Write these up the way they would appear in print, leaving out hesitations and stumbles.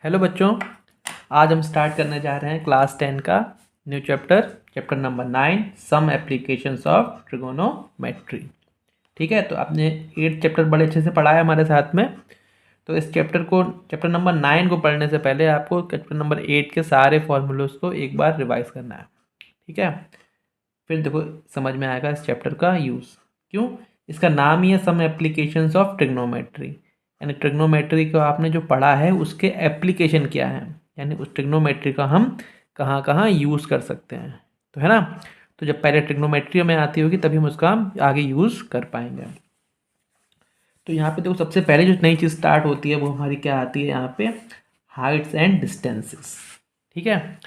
Hello बच्चों, आज हम स्टार्ट करने जा रहे हैं क्लास 10 का new chapter number 9 some applications of trigonometry. ठीक है, तो आपने 8 चैप्टर बड़े अच्छे से पढ़ा है हमारे साथ में। तो इस चैप्टर नंबर 9 को पढ़ने से पहले आपको चैप्टर नंबर 8 के सारे फॉर्मूलोज को एक बार रिवाइज करना है। ठीक है, फिर देखो समझ में आएगा इस चैप्टर का यूज़। क्यों? इसका नाम ही है सम एप्लीकेशंस ऑफ ट्रिग्नोमेट्री, यानी ट्रिग्नोमेट्री को आपने जो पढ़ा है उसके एप्लीकेशन क्या है, यानी उस ट्रिग्नोमेट्री का हम कहाँ कहाँ यूज़ कर सकते हैं। तो है ना, तो जब पहले ट्रिग्नोमेट्री में आती होगी तभी हम उसका आगे यूज़ कर पाएंगे। तो यहाँ पे देखो सबसे पहले जो नई चीज़ स्टार्ट होती है वो हमारी क्या आती है, यहाँ पे हाइट्स एंड डिस्टेंसेस। ठीक है,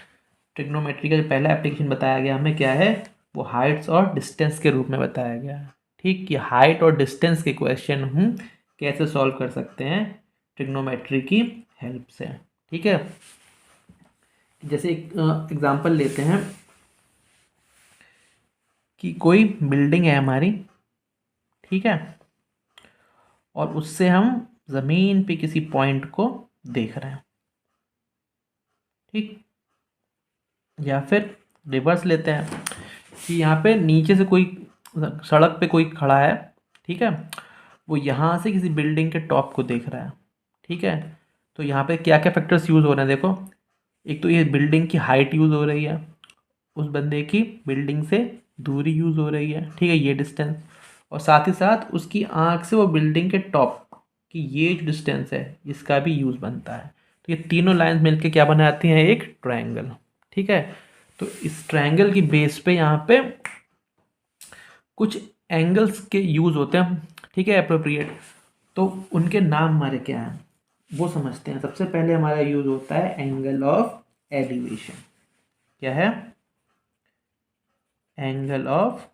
ट्रिग्नोमेट्री का जो पहला एप्लीकेशन बताया गया हमें क्या है, वो हाइट्स और डिस्टेंस के रूप में बताया गया है। ठीक, कि हाइट और डिस्टेंस के क्वेश्चन हम कैसे सॉल्व कर सकते हैं ट्रिग्नोमेट्री की हेल्प से। ठीक है, जैसे एक एग्जांपल लेते हैं कि कोई बिल्डिंग है हमारी, ठीक है, और उससे हम ज़मीन पे किसी पॉइंट को देख रहे हैं। ठीक, या फिर रिवर्स लेते हैं कि यहाँ पे नीचे से कोई सड़क पे कोई खड़ा है, ठीक है, वो यहाँ से किसी बिल्डिंग के टॉप को देख रहा है। ठीक है, तो यहाँ पे क्या क्या फैक्टर्स यूज़ हो रहे हैं देखो। एक तो ये बिल्डिंग की हाइट यूज़ हो रही है, उस बंदे की बिल्डिंग से दूरी यूज़ हो रही है, ठीक है, ये डिस्टेंस, और साथ ही साथ उसकी आँख से वो बिल्डिंग के टॉप की ये जो डिस्टेंस है इसका भी यूज़ बनता है। तो ये तीनों लाइंस मिलके क्या बनाती हैं, एक ट्रायंगल। ठीक है, तो इस ट्रायंगल की बेस पे यहाँ पे कुछ एंगल्स के यूज़ होते हैं, ठीक है, अप्रोप्रिएट। तो उनके नाम हमारे क्या हैं वो समझते हैं। सबसे पहले हमारा यूज़ होता है एंगल ऑफ एलिवेशन। क्या है? Angle of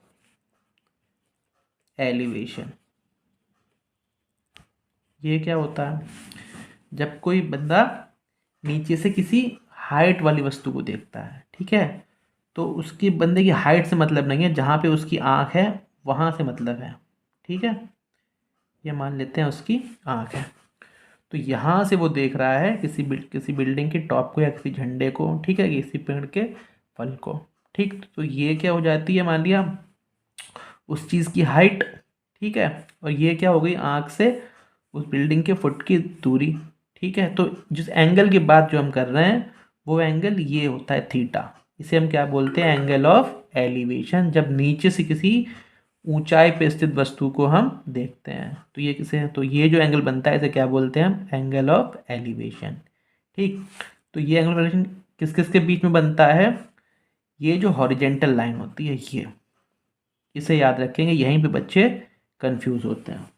elevation. ये क्या होता है? जब कोई बंदा नीचे से किसी हाइट वाली वस्तु को देखता है, ठीक है, तो उसकी बंदे की हाइट से मतलब नहीं है, जहाँ पे उसकी आँख है वहाँ से मतलब है। ठीक है, ये मान लेते हैं उसकी आँख है, तो यहाँ से वो देख रहा है किसी बिल्डिंग के टॉप को या किसी झंडे को, ठीक है, किसी पेड़ के फल को। ठीक, तो ये क्या हो जाती है, मान लिया उस चीज़ की हाइट, ठीक है, और ये क्या हो गई, आँख से उस बिल्डिंग के फुट की दूरी। ठीक है, तो जिस एंगल की बात जो हम कर रहे हैं वो एंगल ये होता है थीटा। इसे हम क्या बोलते हैं, एंगल ऑफ एलिवेशन, जब नीचे से किसी ऊंचाई पे स्थित वस्तु को हम देखते हैं। तो ये किसे, तो ये जो एंगल बनता है इसे क्या बोलते हैं हम, एंगल ऑफ एलिवेशन। ठीक, तो ये एंगल ऑफ एलिवेशन किस किस के बीच में बनता है, ये जो हॉरिजेंटल लाइन होती है ये, इसे याद रखेंगे, यहीं पे बच्चे कंफ्यूज होते हैं।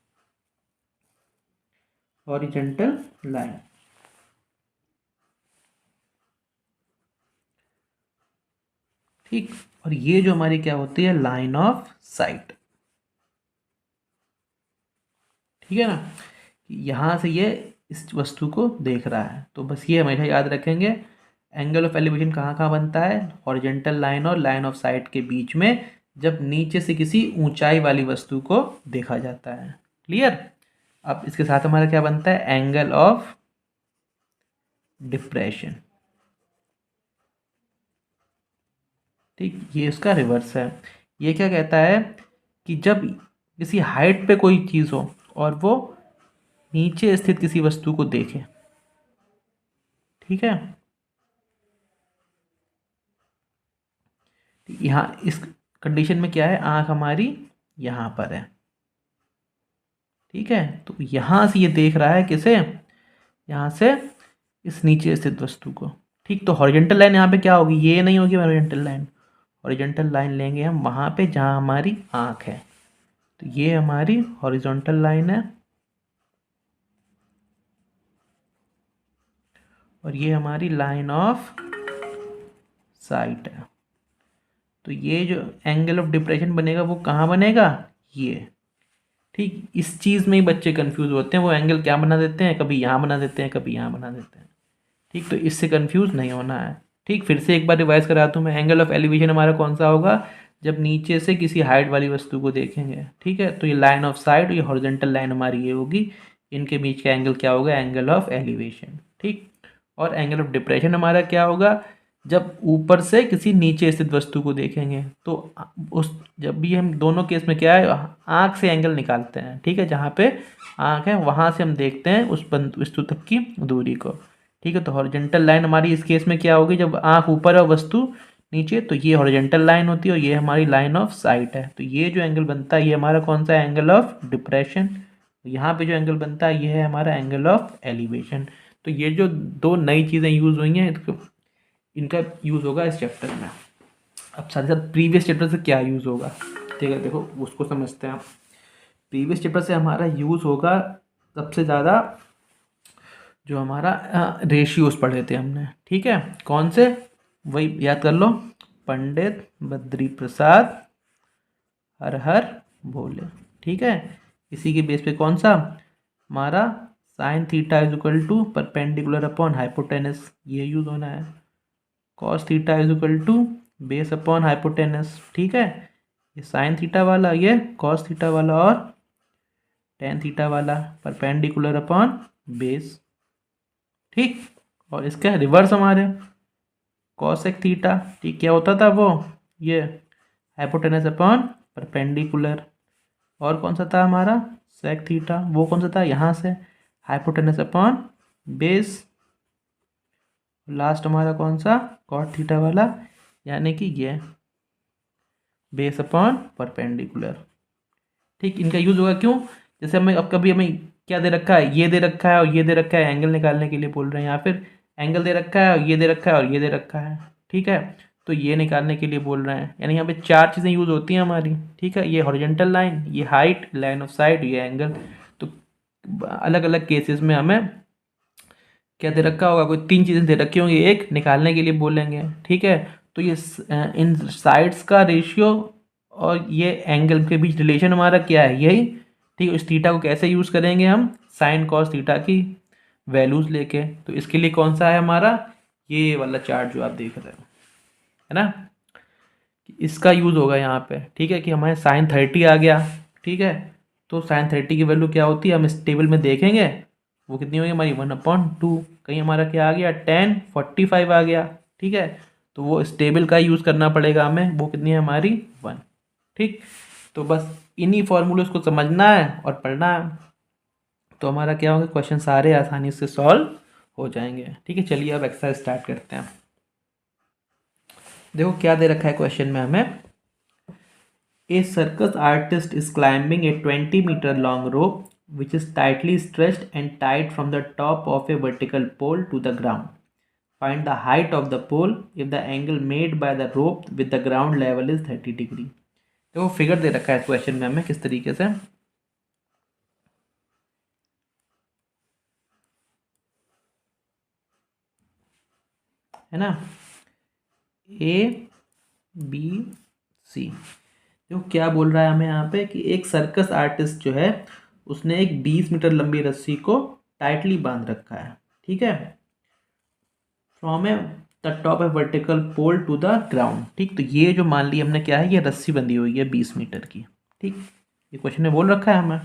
हॉरिजेंटल लाइन, ठीक, और ये जो हमारी क्या होती है, लाइन ऑफ साइट। ठीक है ना, यहाँ से ये इस वस्तु को देख रहा है, तो बस ये हमेशा याद रखेंगे। एंगल ऑफ एलिवेशन कहाँ कहाँ बनता है, हॉरिजेंटल लाइन और लाइन ऑफ साइट के बीच में, जब नीचे से किसी ऊंचाई वाली वस्तु को देखा जाता है। क्लियर? अब इसके साथ हमारा क्या बनता है, एंगल ऑफ डिप्रेशन। ठीक, ये इसका रिवर्स है। ये क्या कहता है कि जब किसी हाइट पे कोई चीज़ हो और वो नीचे स्थित किसी वस्तु को देखे, ठीक है, यहाँ इस कंडीशन में क्या है, आँख हमारी यहाँ पर है, ठीक है, तो यहाँ से ये देख रहा है किसे, यहाँ से इस नीचे स्थित वस्तु को। ठीक, तो हॉरिजेंटल लाइन यहाँ पे क्या होगी, ये नहीं होगी हॉरिजेंटल लाइन। हॉरिजेंटल लाइन लेंगे हम वहाँ पे जहाँ हमारी आँख है, तो ये हमारी हॉरिजॉन्टल लाइन है और ये हमारी लाइन ऑफ साइट है। तो ये जो एंगल ऑफ डिप्रेशन बनेगा वो कहाँ बनेगा, ये। ठीक, इस चीज़ में ही बच्चे कंफ्यूज होते हैं, वो एंगल क्या बना देते हैं, कभी यहाँ बना देते हैं कभी यहाँ बना देते हैं। ठीक, तो इससे कंफ्यूज नहीं होना है। ठीक, फिर से एक बार रिवाइज कराता हूँ मैं, एंगल ऑफ एलिवेशन हमारा कौन सा होगा, जब नीचे से किसी हाइट वाली वस्तु को देखेंगे। ठीक है, तो ये लाइन ऑफ साइट, ये हॉरिजॉन्टल लाइन हमारी ये होगी, इनके बीच का एंगल क्या होगा, एंगल ऑफ एलिवेशन। ठीक, और एंगल ऑफ डिप्रेशन हमारा क्या होगा, जब ऊपर से किसी नीचे स्थित वस्तु को देखेंगे तो उस जब भी हम दोनों केस में क्या है, आँख से एंगल निकालते हैं, ठीक है, जहाँ पे आँख है वहाँ से हम देखते हैं उस वस्तु तक की दूरी को, ठीक है। तो हॉरिजॉन्टल लाइन हमारी इस केस में क्या होगी, जब आँख ऊपर है वस्तु नीचे, तो ये हॉरिजॉन्टल लाइन होती है और ये हमारी लाइन ऑफ साइट है। तो ये जो एंगल बनता है ये हमारा कौन सा एंगल ऑफ डिप्रेशन। यहाँ पे जो एंगल बनता है ये है हमारा एंगल ऑफ एलिवेशन। तो ये जो दो नई चीज़ें यूज़ हुई हैं इनका यूज़ होगा इस चैप्टर में। अब साथ ही साथ प्रीवियस चैप्टर से क्या यूज़ होगा, ठीक है, देखो उसको समझते हैं। प्रीवियस चैप्टर से हमारा यूज़ होगा सबसे ज़्यादा जो हमारा रेशियोज पढ़े थे हमने, ठीक है, कौन से, वही याद कर लो, पंडित बद्री प्रसाद हर हर भोले, ठीक है। इसी के बेस पे कौन सा हमारा sine theta is equal to perpendicular upon hypotenuse, ये यूज़ होना है। Cos theta is equal to base upon hypotenuse, ठीक है, ये साइन थीटा वाला, ये कॉस थीटा वाला और टेन थीटा वाला, परपेंडिकुलर अपॉन बेस, ठीक। और इसका रिवर्स हमारे कॉसेक थीटा, ठीक, क्या होता था वो, ये हाइपोटेनस अपॉन परपेंडिकुलर। और कौन सा था हमारा सेक थीटा, वो कौन सा था, यहाँ से हाइपोटेनस अपॉन बेस। लास्ट हमारा कौन सा कॉट थीटा वाला, यानी कि ये बेस अपॉन परपेंडिकुलर, ठीक। इनका यूज़ होगा क्यों, जैसे हमें अब कभी हमें क्या दे रखा है, ये दे रखा है और ये दे रखा है, एंगल निकालने के लिए बोल रहे हैं, या फिर एंगल दे रखा है और ये दे रखा है और ये दे रखा है, ठीक है, तो ये निकालने के लिए बोल रहे हैं। यानी यहाँ पे चार चीज़ें यूज़ होती हैं हमारी, ठीक है, ये हॉरिजॉन्टल लाइन, ये हाइट, लाइन ऑफ साइट, ये एंगल। तो अलग अलग केसेस में हमें क्या दे रखा होगा, कोई तीन चीज़ें दे रखी होंगी, एक निकालने के लिए बोलेंगे, ठीक है। तो ये इन साइड्स का रेशियो और ये एंगल के बीच रिलेशन हमारा क्या है, यही, ठीक है। इस थीटा को कैसे यूज़ करेंगे हम, साइन कॉस थीटा की वैल्यूज़ लेके। तो इसके लिए कौन सा है हमारा, ये वाला चार्ट जो आप देख रहे हो, है ना, इसका यूज़ होगा यहाँ पे, ठीक है, कि हमारे साइन 30 आ गया, ठीक है। तो साइन 30 की वैल्यू क्या होती है, हम इस टेबल में देखेंगे वो कितनी होगी हमारी 1/2। कहीं हमारा क्या आ गया 10/45 आ गया, ठीक है। तो वो इस टेबल का यूज़ करना पड़ेगा हमें, वो कितनी है हमारी 1, ठीक। तो बस इन्हीं फॉर्मूले को समझना है और पढ़ना है, तो हमारा क्या होगा, क्वेश्चन सारे आसानी से सॉल्व हो जाएंगे, ठीक है। चलिए अब एक्सरसाइज स्टार्ट करते हैं। देखो क्या दे रखा है क्वेश्चन में हमें, a circus artist is climbing a 20-meter long rope which is tightly stretched and tied from the top of a vertical pole to the ground. Find the height of the pole if the angle made by the rope with the ground level is 30 degree. देखो figure दे रखा है question में हमें किस तरीके से, है ना, ए बी सी। देखो क्या बोल रहा है हमें यहाँ पे कि एक सर्कस आर्टिस्ट जो है उसने एक 20 मीटर लंबी रस्सी को टाइटली बांध रखा है, ठीक है, from a the top a vertical pole to the ground, ठीक। तो ये जो मान ली हमने क्या है, ये रस्सी बंधी हुई है 20 मीटर की, ठीक, ये क्वेश्चन में बोल रखा है हमें।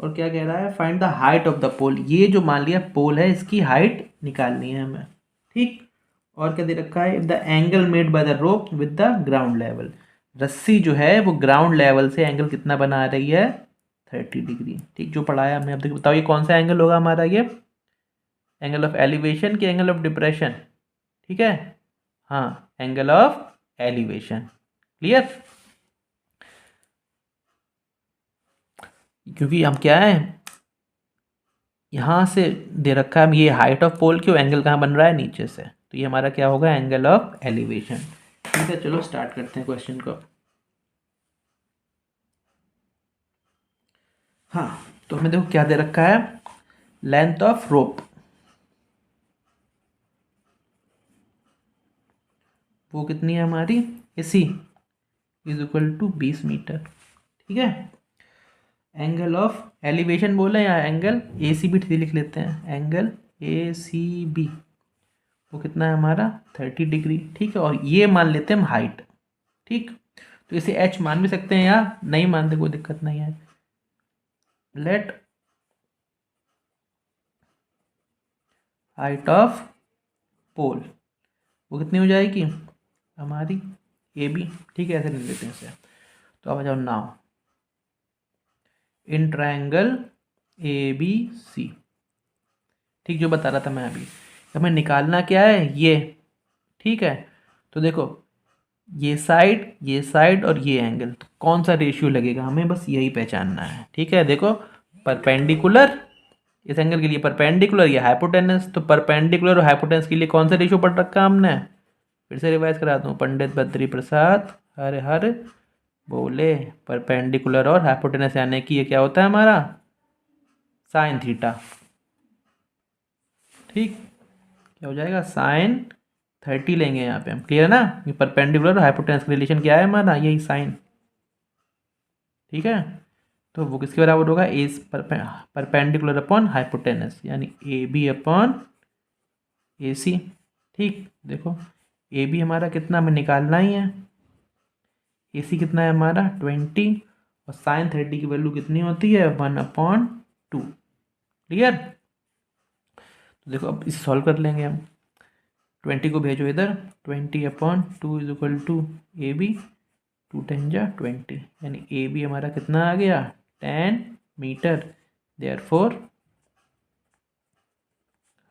और क्या कह रहा है, find the height of the pole, ये जो मान लिया पोल है इसकी हाइट निकालनी है हमें, ठीक। और क्या दे रखा है, if the angle made by the rope with the ground level, रस्सी जो है वो ग्राउंड लेवल से एंगल कितना बना रही है 30 डिग्री, ठीक। जो पढ़ाया हमने, अब देखो बताओ ये कौन सा एंगल होगा हमारा, ये एंगल ऑफ एलिवेशन कि एंगल ऑफ डिप्रेशन, ठीक है, हाँ एंगल ऑफ एलिवेशन, क्लियर। क्योंकि हम क्या है, यहाँ से दे रखा है ये हाइट ऑफ पोल क्यों, एंगल कहाँ बन रहा है नीचे से, तो ये हमारा क्या होगा एंगल ऑफ एलिवेशन, ठीक है। चलो स्टार्ट करते हैं क्वेश्चन को। हाँ तो हमें देखो क्या दे रखा है, लेंथ ऑफ रोप, वो कितनी है हमारी, AC is equal to 20 metre, ठीक है। एंगल ऑफ एलिवेशन बोले या एंगल ACB लिख लेते हैं, एंगल ACB वो कितना है हमारा 30 डिग्री, ठीक है। और ये मान लेते हैं हम हाइट, ठीक। तो इसे H मान भी सकते हैं या नहीं मानते, कोई दिक्कत नहीं है। लेट हाइट ऑफ पोल, वो कितनी हो जाएगी हमारी ए बी। ठीक है, ऐसे लिख लेते हैं इसे। तो अब आ जाओ now in triangle A B C. ठीक, जो बता रहा था मैं अभी, हमें निकालना क्या है ये। ठीक है, तो देखो ये साइड और ये एंगल, तो कौन सा रेशियो लगेगा हमें बस यही पहचानना है। ठीक है, देखो परपेंडिकुलर, इस एंगल के लिए परपेंडिकुलर, ये हाइपोटेनस, तो परपेंडिकुलर और हाइपोटेनस के लिए कौन सा रेशियो पढ़ रखा हमने, फिर से रिवाइज करा दूँ, पंडित बद्री प्रसाद हर हर बोले। परपेंडिकुलर और हाइपोटेनस यानी कि ये क्या होता है हमारा साइन थीटा। ठीक, क्या हो जाएगा साइन 30 लेंगे यहाँ पे हम। क्लियर है ना, ये परपेंडिकुलर और हाइपोटेनस का रिलेशन क्या है हमारा, यही साइन। ठीक है, तो वो किसके बराबर होगा, ए परपेंडिकुलर अपॉन हाइपोटेनस, यानी ए बी अपॉन ए सी। ठीक, देखो ए बी हमारा कितना हमें निकालना ही है, ए सी कितना है हमारा 20, और साइन 30 की वैल्यू कितनी होती है 1/2। क्लियर, तो देखो अब इसे सॉल्व कर लेंगे हम। 20 को भेजो इधर, 20/2 is equal to A B, 2 10 जा 20, यानी ए बी हमारा कितना आ गया 10 मीटर। देयरफॉर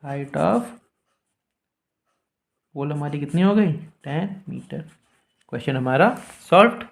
हाइट ऑफ पोल हमारी कितनी हो गई 10 मीटर। क्वेश्चन हमारा सॉल्व्ड।